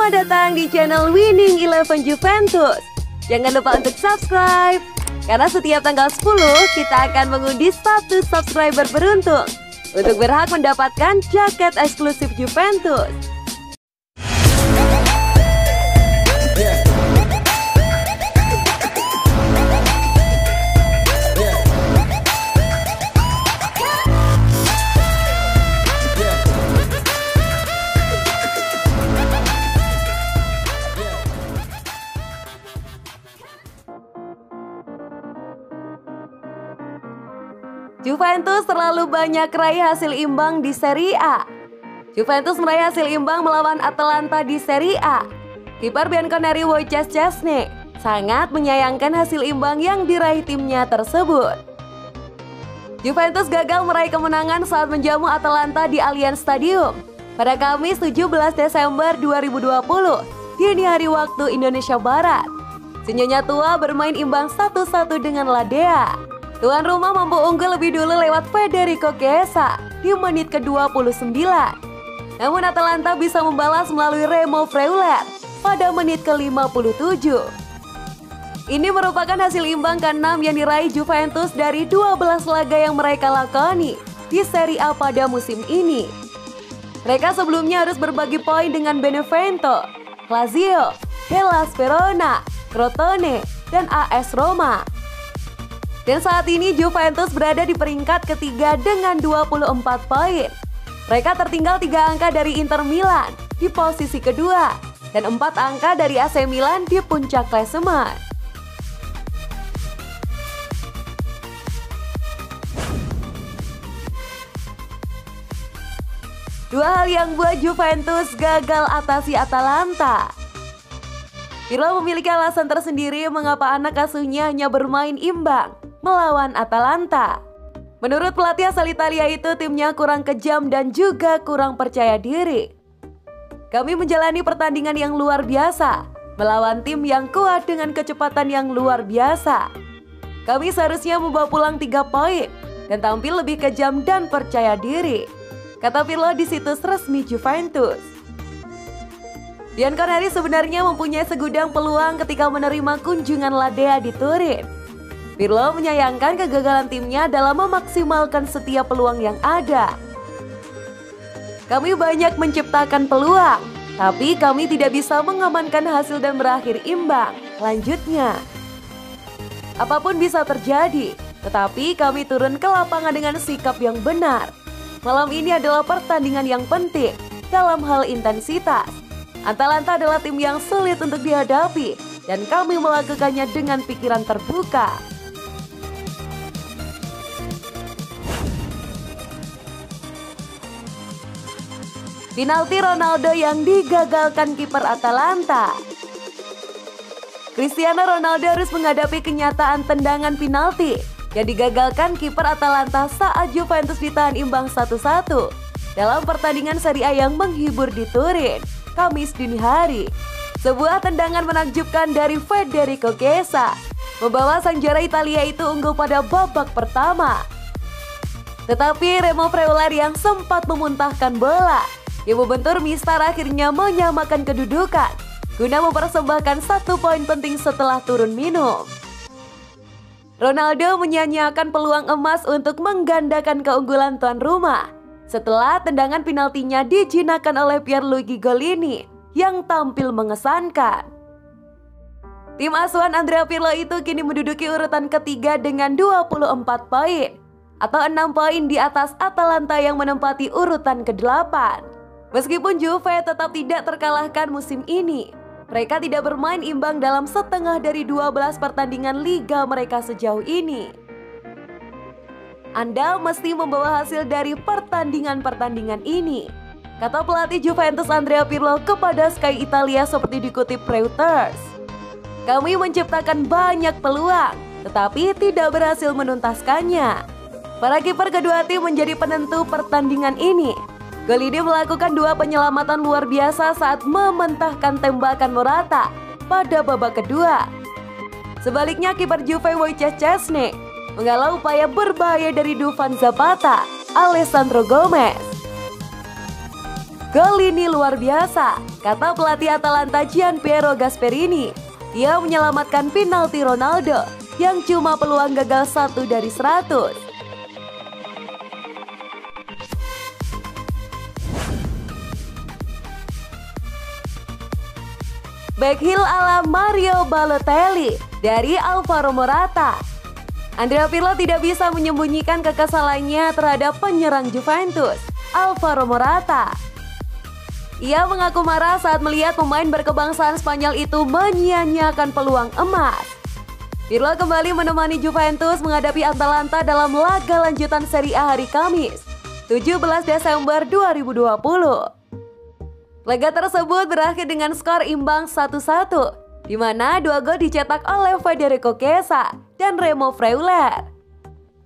Selamat datang di channel Winning Eleven Juventus. Jangan lupa untuk subscribe, karena setiap tanggal 10 kita akan mengundi 1 subscriber beruntung untuk berhak mendapatkan jaket eksklusif Juventus. Juventus terlalu banyak raih hasil imbang di Serie A. Juventus meraih hasil imbang melawan Atalanta di Serie A. Kiper Bianconeri Wojciech Szczesny sangat menyayangkan hasil imbang yang diraih timnya tersebut. Juventus gagal meraih kemenangan saat menjamu Atalanta di Allianz Stadium pada Kamis 17 Desember 2020 dini hari waktu Indonesia Barat. Sinyonya tua bermain imbang 1-1 dengan Ladea. Tuan rumah mampu unggul lebih dulu lewat Federico Chiesa di menit ke-29. Namun Atalanta bisa membalas melalui Remo Freuler pada menit ke-57. Ini merupakan hasil imbang ke-6 yang diraih Juventus dari 12 laga yang mereka lakoni di Serie A pada musim ini. Mereka sebelumnya harus berbagi poin dengan Benevento, Lazio, Hellas Verona, Crotone, dan AS Roma. Dan saat ini Juventus berada di peringkat ketiga dengan 24 poin. Mereka tertinggal 3 angka dari Inter Milan di posisi kedua dan 4 angka dari AC Milan di puncak klasemen. Dua hal yang buat Juventus gagal atasi Atalanta. Pirlo memiliki alasan tersendiri mengapa anak asuhnya hanya bermain imbang melawan Atalanta. Menurut pelatih asal Italia itu, timnya kurang kejam dan juga kurang percaya diri. Kami menjalani pertandingan yang luar biasa melawan tim yang kuat dengan kecepatan yang luar biasa. Kami seharusnya membawa pulang 3 poin dan tampil lebih kejam dan percaya diri, kata Pirlo di situs resmi Juventus. Bianconeri sebenarnya mempunyai segudang peluang ketika menerima kunjungan Ladea di Turin. Pirlo menyayangkan kegagalan timnya dalam memaksimalkan setiap peluang yang ada. Kami banyak menciptakan peluang, tapi kami tidak bisa mengamankan hasil dan berakhir imbang. Lanjutnya, apapun bisa terjadi, tetapi kami turun ke lapangan dengan sikap yang benar. Malam ini adalah pertandingan yang penting dalam hal intensitas. Atalanta adalah tim yang sulit untuk dihadapi dan kami melakukannya dengan pikiran terbuka. Penalti Ronaldo yang digagalkan kiper Atalanta. Cristiano Ronaldo harus menghadapi kenyataan tendangan penalti yang digagalkan kiper Atalanta saat Juventus ditahan imbang 1-1 dalam pertandingan Serie A yang menghibur di Turin, Kamis dini hari. Sebuah tendangan menakjubkan dari Federico Chiesa membawa sang juara Italia itu unggul pada babak pertama. Tetapi Remo Freuler yang sempat memuntahkan bola yang membentur mistar akhirnya menyamakan kedudukan guna mempersembahkan 1 poin penting setelah turun minum. Ronaldo menyia-nyiakan peluang emas untuk menggandakan keunggulan tuan rumah setelah tendangan penaltinya dijinakan oleh Pierluigi Golini yang tampil mengesankan. Tim asuhan Andrea Pirlo itu kini menduduki urutan ketiga dengan 24 poin atau 6 poin di atas Atalanta yang menempati urutan ke-8. Meskipun Juve tetap tidak terkalahkan musim ini, mereka tidak bermain imbang dalam setengah dari 12 pertandingan liga mereka sejauh ini. Anda mesti membawa hasil dari pertandingan-pertandingan ini, kata pelatih Juventus Andrea Pirlo kepada Sky Italia seperti dikutip Reuters. Kami menciptakan banyak peluang, tetapi tidak berhasil menuntaskannya. Para kiper kedua tim menjadi penentu pertandingan ini. Golini melakukan 2 penyelamatan luar biasa saat mementahkan tembakan Morata pada babak kedua. Sebaliknya kiper Juve Wojciech Szczesny menghalau upaya berbahaya dari Dufan Zapata, Alessandro Gomez. Gol ini luar biasa, kata pelatih Atalanta Gianpiero Gasperini. Dia menyelamatkan penalti Ronaldo yang cuma peluang gagal 1 dari 100. Back heel ala Mario Balotelli dari Alvaro Morata. Andrea Pirlo tidak bisa menyembunyikan kekesalannya terhadap penyerang Juventus, Alvaro Morata. Ia mengaku marah saat melihat pemain berkebangsaan Spanyol itu menyia-nyiakan peluang emas. Pirlo kembali menemani Juventus menghadapi Atalanta dalam laga lanjutan Serie A hari Kamis, 17 Desember 2020. Laga tersebut berakhir dengan skor imbang 1-1, di mana 2 gol dicetak oleh Federico Chiesa dan Remo Freuler.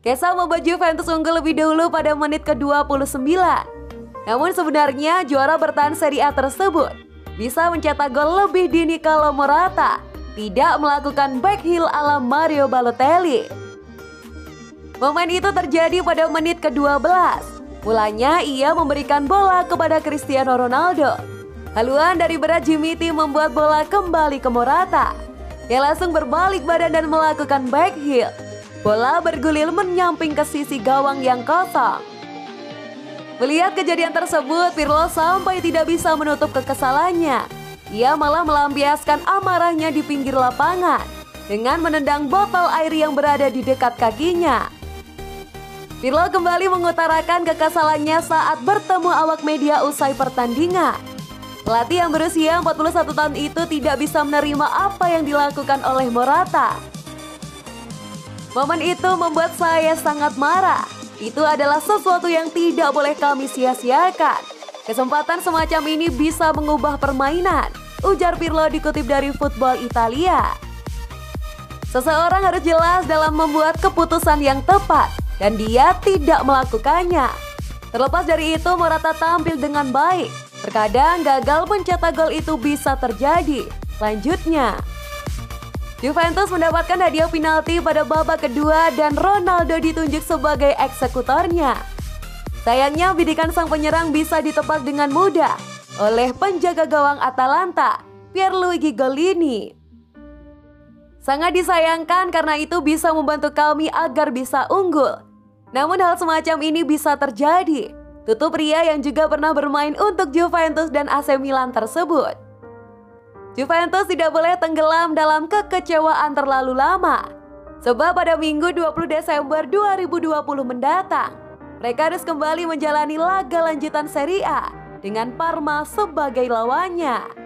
Chiesa membuat Juventus unggul lebih dahulu pada menit ke-29. Namun sebenarnya juara bertahan Serie A tersebut bisa mencetak gol lebih dini kalau Morata tidak melakukan back heel ala Mario Balotelli. Momen itu terjadi pada menit ke-12. Mulanya ia memberikan bola kepada Cristiano Ronaldo. Haluan dari berat Jimmy T membuat bola kembali ke Morata. Ia langsung berbalik badan dan melakukan back heel. Bola bergulir menyamping ke sisi gawang yang kosong. Melihat kejadian tersebut, Pirlo sampai tidak bisa menutup kekesalannya. Ia malah melampiaskan amarahnya di pinggir lapangan dengan menendang botol air yang berada di dekat kakinya. Pirlo kembali mengutarakan kekesalannya saat bertemu awak media usai pertandingan. Pelatih yang berusia 41 tahun itu tidak bisa menerima apa yang dilakukan oleh Morata. Momen itu membuat saya sangat marah. Itu adalah sesuatu yang tidak boleh kami sia-siakan. Kesempatan semacam ini bisa mengubah permainan, ujar Pirlo dikutip dari Football Italia. Seseorang harus jelas dalam membuat keputusan yang tepat, dan dia tidak melakukannya. Terlepas dari itu, Morata tampil dengan baik. Terkadang gagal mencetak gol itu bisa terjadi. Lanjutnya, Juventus mendapatkan hadiah penalti pada babak kedua dan Ronaldo ditunjuk sebagai eksekutornya. Sayangnya bidikan sang penyerang bisa ditebak dengan mudah oleh penjaga gawang Atalanta, Pierluigi Gollini. Sangat disayangkan karena itu bisa membantu kami agar bisa unggul. Namun hal semacam ini bisa terjadi, tutup pria yang juga pernah bermain untuk Juventus dan AC Milan tersebut. Juventus tidak boleh tenggelam dalam kekecewaan terlalu lama. Sebab pada Minggu 20 Desember 2020 mendatang, mereka harus kembali menjalani laga lanjutan Serie A dengan Parma sebagai lawannya.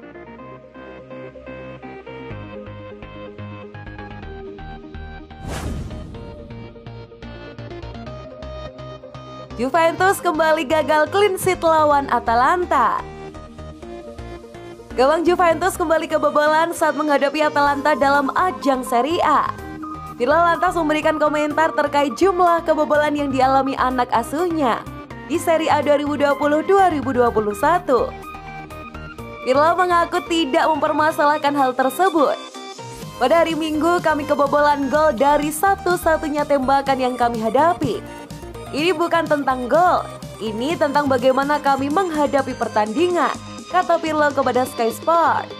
Juventus kembali gagal clean sheet lawan Atalanta. Gawang Juventus kembali kebobolan saat menghadapi Atalanta dalam ajang Serie A. Pirlo lantas memberikan komentar terkait jumlah kebobolan yang dialami anak asuhnya di Serie A 2020-2021. Pirlo mengaku tidak mempermasalahkan hal tersebut. Pada hari Minggu kami kebobolan gol dari satu-satunya tembakan yang kami hadapi. Ini bukan tentang gol, ini tentang bagaimana kami menghadapi pertandingan, kata Pirlo kepada Sky Sport.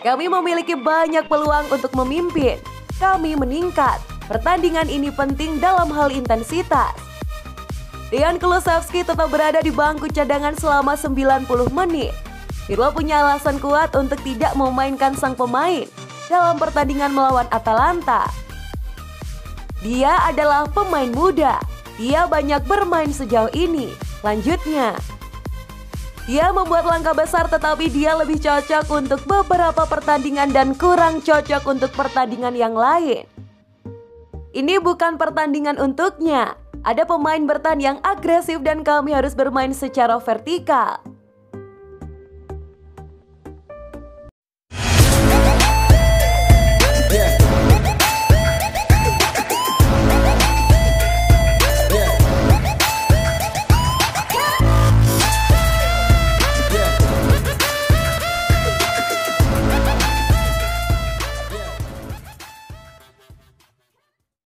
Kami memiliki banyak peluang untuk memimpin. Kami meningkat. Pertandingan ini penting dalam hal intensitas. Dejan Kulusevski tetap berada di bangku cadangan selama 90 menit. Pirlo punya alasan kuat untuk tidak memainkan sang pemain dalam pertandingan melawan Atalanta. Dia adalah pemain muda. Dia banyak bermain sejauh ini. Lanjutnya, dia membuat langkah besar tetapi dia lebih cocok untuk beberapa pertandingan dan kurang cocok untuk pertandingan yang lain. Ini bukan pertandingan untuknya. Ada pemain bertahan yang agresif dan kami harus bermain secara vertikal.